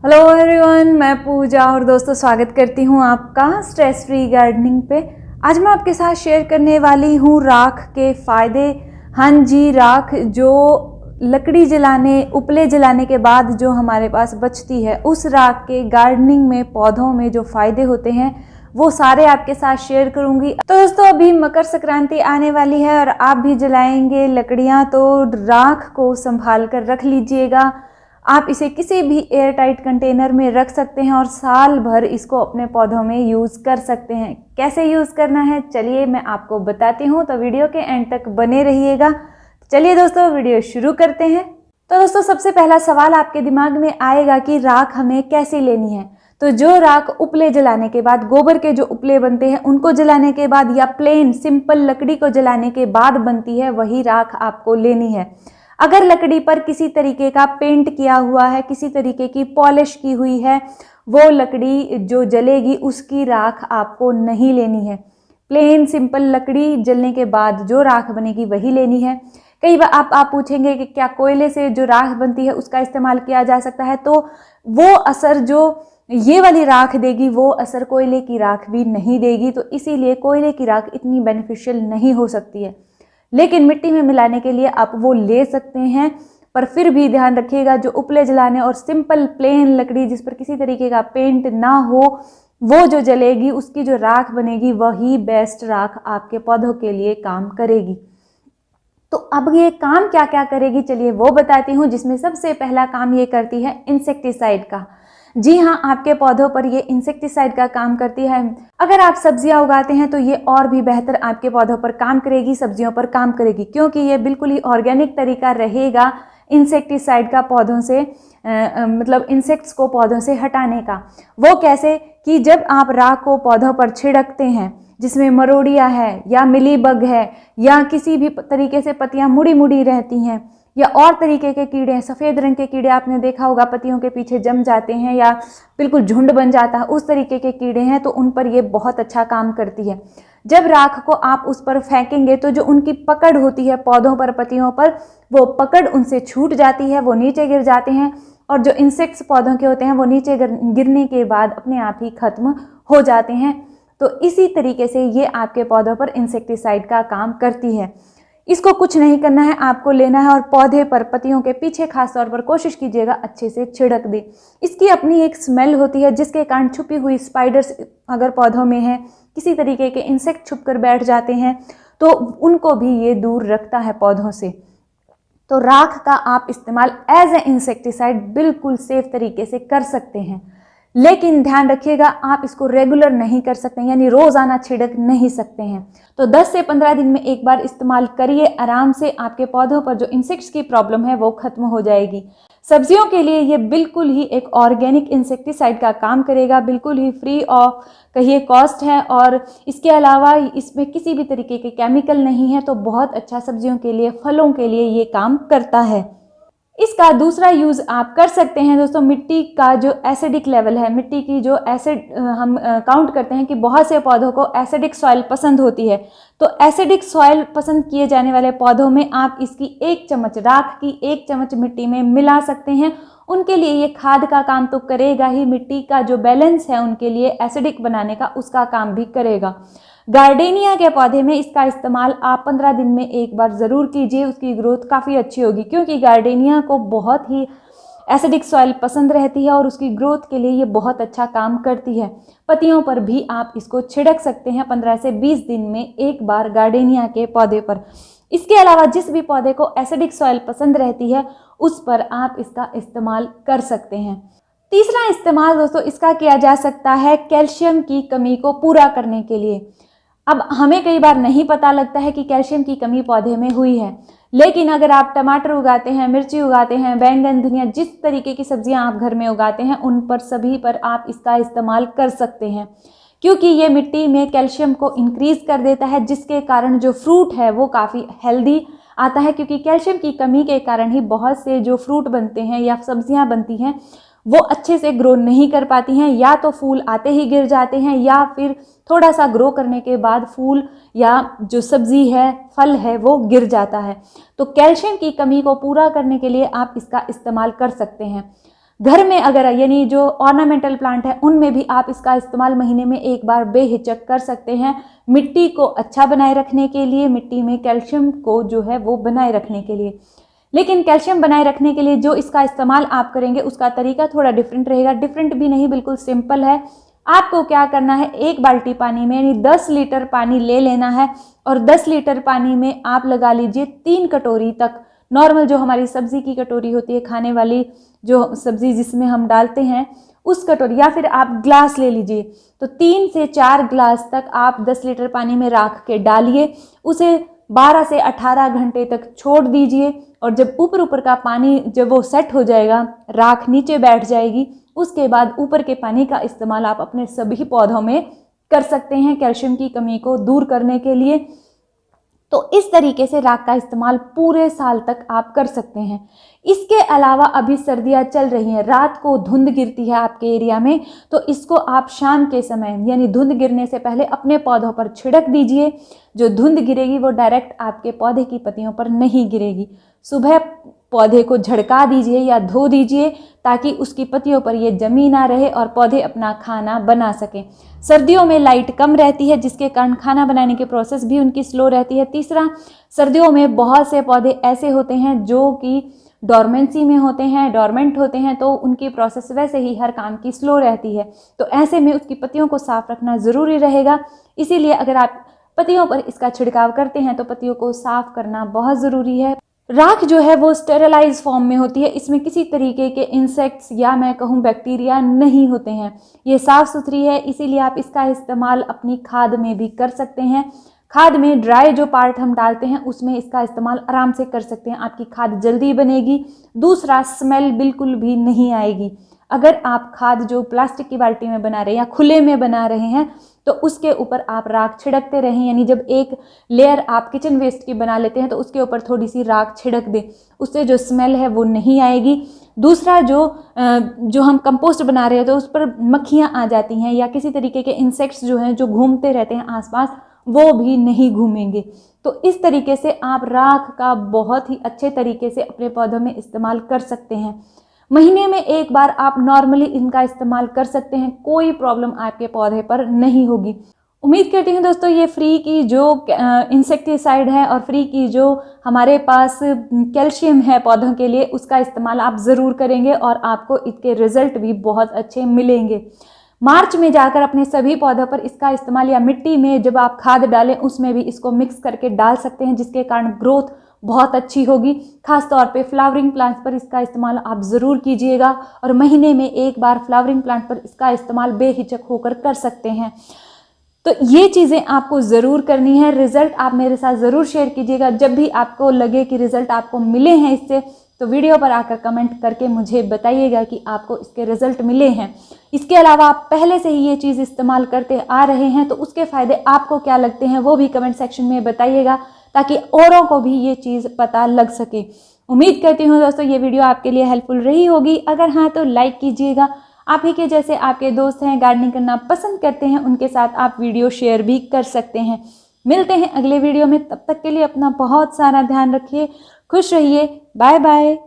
Hello everyone, मैं पूजा और दोस्तों स्वागत करती हूँ आपका स्ट्रेस फ्री गार्डनिंग पे। आज मैं आपके साथ शेयर करने वाली हूँ राख के फ़ायदे। हाँ जी, राख जो लकड़ी जलाने, उपले जलाने के बाद जो हमारे पास बचती है, उस राख के गार्डनिंग में, पौधों में जो फ़ायदे होते हैं वो सारे आपके साथ शेयर करूंगी। तो दोस्तों, अभी मकर संक्रांति आने वाली है और आप भी जलाएंगे लकड़ियाँ, तो राख को संभाल कर रख लीजिएगा। आप इसे किसी भी एयर टाइट कंटेनर में रख सकते हैं और साल भर इसको अपने पौधों में यूज़ कर सकते हैं। कैसे यूज़ करना है चलिए मैं आपको बताती हूँ, तो वीडियो के एंड तक बने रहिएगा। चलिए दोस्तों, वीडियो शुरू करते हैं। तो दोस्तों, सबसे पहला सवाल आपके दिमाग में आएगा कि राख हमें कैसे लेनी है। तो जो राख उपले जलाने के बाद, गोबर के जो उपले बनते हैं उनको जलाने के बाद, या प्लेन सिंपल लकड़ी को जलाने के बाद बनती है, वही राख आपको लेनी है। अगर लकड़ी पर किसी तरीके का पेंट किया हुआ है, किसी तरीके की पॉलिश की हुई है, वो लकड़ी जो जलेगी उसकी राख आपको नहीं लेनी है। प्लेन सिंपल लकड़ी जलने के बाद जो राख बनेगी वही लेनी है। कई बार आप पूछेंगे कि क्या कोयले से जो राख बनती है उसका इस्तेमाल किया जा सकता है, तो वो असर जो ये वाली राख देगी वो असर कोयले की राख भी नहीं देगी। तो इसीलिए कोयले की राख इतनी बेनिफिशियल नहीं हो सकती है, लेकिन मिट्टी में मिलाने के लिए आप वो ले सकते हैं। पर फिर भी ध्यान रखिएगा, जो उपले जलाने और सिंपल प्लेन लकड़ी जिस पर किसी तरीके का पेंट ना हो, वो जो जलेगी उसकी जो राख बनेगी वही बेस्ट राख आपके पौधों के लिए काम करेगी। तो अब ये काम क्या क्या करेगी चलिए वो बताती हूँ, जिसमें सबसे पहला काम ये करती है इंसेक्टिसाइड का। जी हाँ, आपके पौधों पर ये इंसेक्टिसाइड का काम करती है। अगर आप सब्जियां उगाते हैं तो ये और भी बेहतर आपके पौधों पर काम करेगी, सब्जियों पर काम करेगी, क्योंकि ये बिल्कुल ही ऑर्गेनिक तरीका रहेगा इंसेक्टिसाइड का पौधों से मतलब इंसेक्ट्स को पौधों से हटाने का। वो कैसे कि जब आप राख को पौधों पर छिड़कते हैं जिसमें मरोड़िया है या मिलीबग है या किसी भी तरीके से पत्तियां मुड़ी मुड़ी रहती हैं, या और तरीके के कीड़े, सफ़ेद रंग के कीड़े आपने देखा होगा पत्तियों के पीछे जम जाते हैं या बिल्कुल झुंड बन जाता है, उस तरीके के कीड़े हैं, तो उन पर ये बहुत अच्छा काम करती है। जब राख को आप उस पर फेंकेंगे तो जो उनकी पकड़ होती है पौधों पर, पत्तियों पर, वो पकड़ उनसे छूट जाती है, वो नीचे गिर जाते हैं, और जो इंसेक्ट्स पौधों के होते हैं वो नीचे गिरने के बाद अपने आप ही खत्म हो जाते हैं। तो इसी तरीके से ये आपके पौधों पर इंसेक्टिसाइड का काम करती है। इसको कुछ नहीं करना है, आपको लेना है और पौधे पर, पत्तियों के पीछे खास तौर पर कोशिश कीजिएगा अच्छे से छिड़क दे। इसकी अपनी एक स्मेल होती है जिसके कारण छुपी हुई स्पाइडर्स अगर पौधों में है, किसी तरीके के इंसेक्ट छुप कर बैठ जाते हैं, तो उनको भी ये दूर रखता है पौधों से। तो राख का आप इस्तेमाल एज ए इंसेक्टिसाइड बिल्कुल सेफ तरीके से कर सकते हैं, लेकिन ध्यान रखिएगा आप इसको रेगुलर नहीं कर सकते हैं, यानी रोजाना छिड़क नहीं सकते हैं। तो 10 से 15 दिन में एक बार इस्तेमाल करिए, आराम से आपके पौधों पर जो इंसेक्ट्स की प्रॉब्लम है वो खत्म हो जाएगी। सब्जियों के लिए ये बिल्कुल ही एक ऑर्गेनिक इंसेक्टिसाइड का काम करेगा, बिल्कुल ही फ्री ऑफ कहिए कॉस्ट है, और इसके अलावा इसमें किसी भी तरीके के केमिकल नहीं है, तो बहुत अच्छा सब्जियों के लिए, फलों के लिए ये काम करता है। इसका दूसरा यूज़ आप कर सकते हैं दोस्तों, मिट्टी का जो एसिडिक लेवल है, मिट्टी की जो एसिड हम काउंट करते हैं कि बहुत से पौधों को एसिडिक सॉइल पसंद होती है, तो एसिडिक सॉइल पसंद किए जाने वाले पौधों में आप इसकी 1 चम्मच, राख की 1 चम्मच मिट्टी में मिला सकते हैं। उनके लिए ये खाद का काम तो करेगा ही, मिट्टी का जो बैलेंस है उनके लिए एसिडिक बनाने का, उसका काम भी करेगा। गार्डेनिया के पौधे में इसका इस्तेमाल आप 15 दिन में एक बार ज़रूर कीजिए, उसकी ग्रोथ काफ़ी अच्छी होगी, क्योंकि गार्डेनिया को बहुत ही एसिडिक सॉइल पसंद रहती है और उसकी ग्रोथ के लिए ये बहुत अच्छा काम करती है। पत्तियों पर भी आप इसको छिड़क सकते हैं 15 से 20 दिन में एक बार गार्डेनिया के पौधे पर। इसके अलावा जिस भी पौधे को एसिडिक सॉइल पसंद रहती है उस पर आप इसका इस्तेमाल कर सकते हैं। तीसरा इस्तेमाल दोस्तों इसका किया जा सकता है कैल्शियम की कमी को पूरा करने के लिए। अब हमें कई बार नहीं पता लगता है कि कैल्शियम की कमी पौधे में हुई है, लेकिन अगर आप टमाटर उगाते हैं, मिर्ची उगाते हैं, बैंगन, धनिया, जिस तरीके की सब्जियां आप घर में उगाते हैं उन पर सभी पर आप इसका इस्तेमाल कर सकते हैं, क्योंकि ये मिट्टी में कैल्शियम को इंक्रीज कर देता है, जिसके कारण जो फ्रूट है वो काफ़ी हेल्दी आता है। क्योंकि कैल्शियम की कमी के कारण ही बहुत से जो फ्रूट बनते हैं या सब्जियां बनती हैं वो अच्छे से ग्रो नहीं कर पाती हैं, या तो फूल आते ही गिर जाते हैं, या फिर थोड़ा सा ग्रो करने के बाद फूल या जो सब्जी है, फल है, वो गिर जाता है। तो कैल्शियम की कमी को पूरा करने के लिए आप इसका इस्तेमाल कर सकते हैं। घर में अगर यानी जो ऑर्नामेंटल प्लांट है उनमें भी आप इसका इस्तेमाल महीने में एक बार बेहिचक कर सकते हैं, मिट्टी को अच्छा बनाए रखने के लिए, मिट्टी में कैल्शियम को जो है वो बनाए रखने के लिए। लेकिन कैल्शियम बनाए रखने के लिए जो इसका इस्तेमाल आप करेंगे उसका तरीका थोड़ा डिफरेंट रहेगा। डिफरेंट भी नहीं, बिल्कुल सिंपल है। आपको क्या करना है, 1 बाल्टी पानी में यानी 10 लीटर पानी ले लेना है और 10 लीटर पानी में आप लगा लीजिए 3 कटोरी तक, नॉर्मल जो हमारी सब्जी की कटोरी होती है, खाने वाली जो सब्जी जिसमें हम डालते हैं उस कटोरी, या फिर आप ग्लास ले लीजिए। तो 3 से 4 ग्लास तक आप 10 लीटर पानी में राख के डालिए, उसे 12 से 18 घंटे तक छोड़ दीजिए और जब ऊपर का पानी जब वो सेट हो जाएगा, राख नीचे बैठ जाएगी, उसके बाद ऊपर के पानी का इस्तेमाल आप अपने सभी पौधों में कर सकते हैं कैल्शियम की कमी को दूर करने के लिए। तो इस तरीके से राख का इस्तेमाल पूरे साल तक आप कर सकते हैं। इसके अलावा अभी सर्दियां चल रही हैं, रात को धुंध गिरती है आपके एरिया में, तो इसको आप शाम के समय यानी धुंध गिरने से पहले अपने पौधों पर छिड़क दीजिए। जो धुंध गिरेगी वो डायरेक्ट आपके पौधे की पत्तियों पर नहीं गिरेगी। सुबह पौधे को झड़का दीजिए या धो दीजिए ताकि उसकी पत्तियों पर ये जमी ना रहे और पौधे अपना खाना बना सकें। सर्दियों में लाइट कम रहती है जिसके कारण खाना बनाने की प्रोसेस भी उनकी स्लो रहती है। तीसरा, सर्दियों में बहुत से पौधे ऐसे होते हैं जो कि डॉर्मेंसी में होते हैं, डॉर्मेंट होते हैं, तो उनकी प्रोसेस वैसे ही हर काम की स्लो रहती है। तो ऐसे में उसकी पत्तियों को साफ रखना ज़रूरी रहेगा। इसीलिए अगर आप पत्तियों पर इसका छिड़काव करते हैं तो पत्तियों को साफ करना बहुत ज़रूरी है। राख जो है वो स्टेरलाइज फॉर्म में होती है, इसमें किसी तरीके के इंसेक्ट्स या मैं कहूँ बैक्टीरिया नहीं होते हैं, ये साफ़ सुथरी है। इसीलिए आप इसका इस्तेमाल अपनी खाद में भी कर सकते हैं। खाद में ड्राई जो पार्ट हम डालते हैं उसमें इसका इस्तेमाल आराम से कर सकते हैं, आपकी खाद जल्दी बनेगी। दूसरा, स्मेल बिल्कुल भी नहीं आएगी। अगर आप खाद जो प्लास्टिक की बाल्टी में बना रहे हैं या खुले में बना रहे हैं तो उसके ऊपर आप राख छिड़कते रहें, यानी जब एक लेयर आप किचन वेस्ट की बना लेते हैं तो उसके ऊपर थोड़ी सी राख छिड़क दें, उससे जो स्मेल है वो नहीं आएगी। दूसरा, जो हम कंपोस्ट बना रहे हैं तो उस पर मक्खियाँ आ जाती हैं या किसी तरीके के इंसेक्ट्स जो हैं जो घूमते रहते हैं आसपास, वो भी नहीं घूमेंगे। तो इस तरीके से आप राख का बहुत ही अच्छे तरीके से अपने पौधों में इस्तेमाल कर सकते हैं। महीने में एक बार आप नॉर्मली इनका इस्तेमाल कर सकते हैं, कोई प्रॉब्लम आपके पौधे पर नहीं होगी। उम्मीद करती हूँ दोस्तों ये फ्री की जो इंसेक्टिसाइड है और फ्री की जो हमारे पास कैल्शियम है पौधों के लिए, उसका इस्तेमाल आप ज़रूर करेंगे और आपको इसके रिजल्ट भी बहुत अच्छे मिलेंगे। मार्च में जाकर अपने सभी पौधों पर इसका इस्तेमाल, या मिट्टी में जब आप खाद डालें उसमें भी इसको मिक्स करके डाल सकते हैं, जिसके कारण ग्रोथ बहुत अच्छी होगी। खास तौर पे फ्लावरिंग प्लांट्स पर इसका इस्तेमाल आप ज़रूर कीजिएगा और महीने में एक बार फ्लावरिंग प्लांट पर इसका इस्तेमाल बेहिचक होकर कर सकते हैं। तो ये चीज़ें आपको ज़रूर करनी है। रिज़ल्ट आप मेरे साथ ज़रूर शेयर कीजिएगा। जब भी आपको लगे कि रिज़ल्ट आपको मिले हैं इससे, तो वीडियो पर आकर कमेंट करके मुझे बताइएगा कि आपको इसके रिज़ल्ट मिले हैं। इसके अलावा आप पहले से ही ये चीज़ इस्तेमाल करते आ रहे हैं तो उसके फ़ायदे आपको क्या लगते हैं वो भी कमेंट सेक्शन में बताइएगा, ताकि औरों को भी ये चीज़ पता लग सके। उम्मीद करती हूँ दोस्तों ये वीडियो आपके लिए हेल्पफुल रही होगी। अगर हाँ तो लाइक कीजिएगा। आप ही के जैसे आपके दोस्त हैं, गार्डनिंग करना पसंद करते हैं, उनके साथ आप वीडियो शेयर भी कर सकते हैं। मिलते हैं अगले वीडियो में, तब तक के लिए अपना बहुत सारा ध्यान रखिए, खुश रहिए, बाय बाय।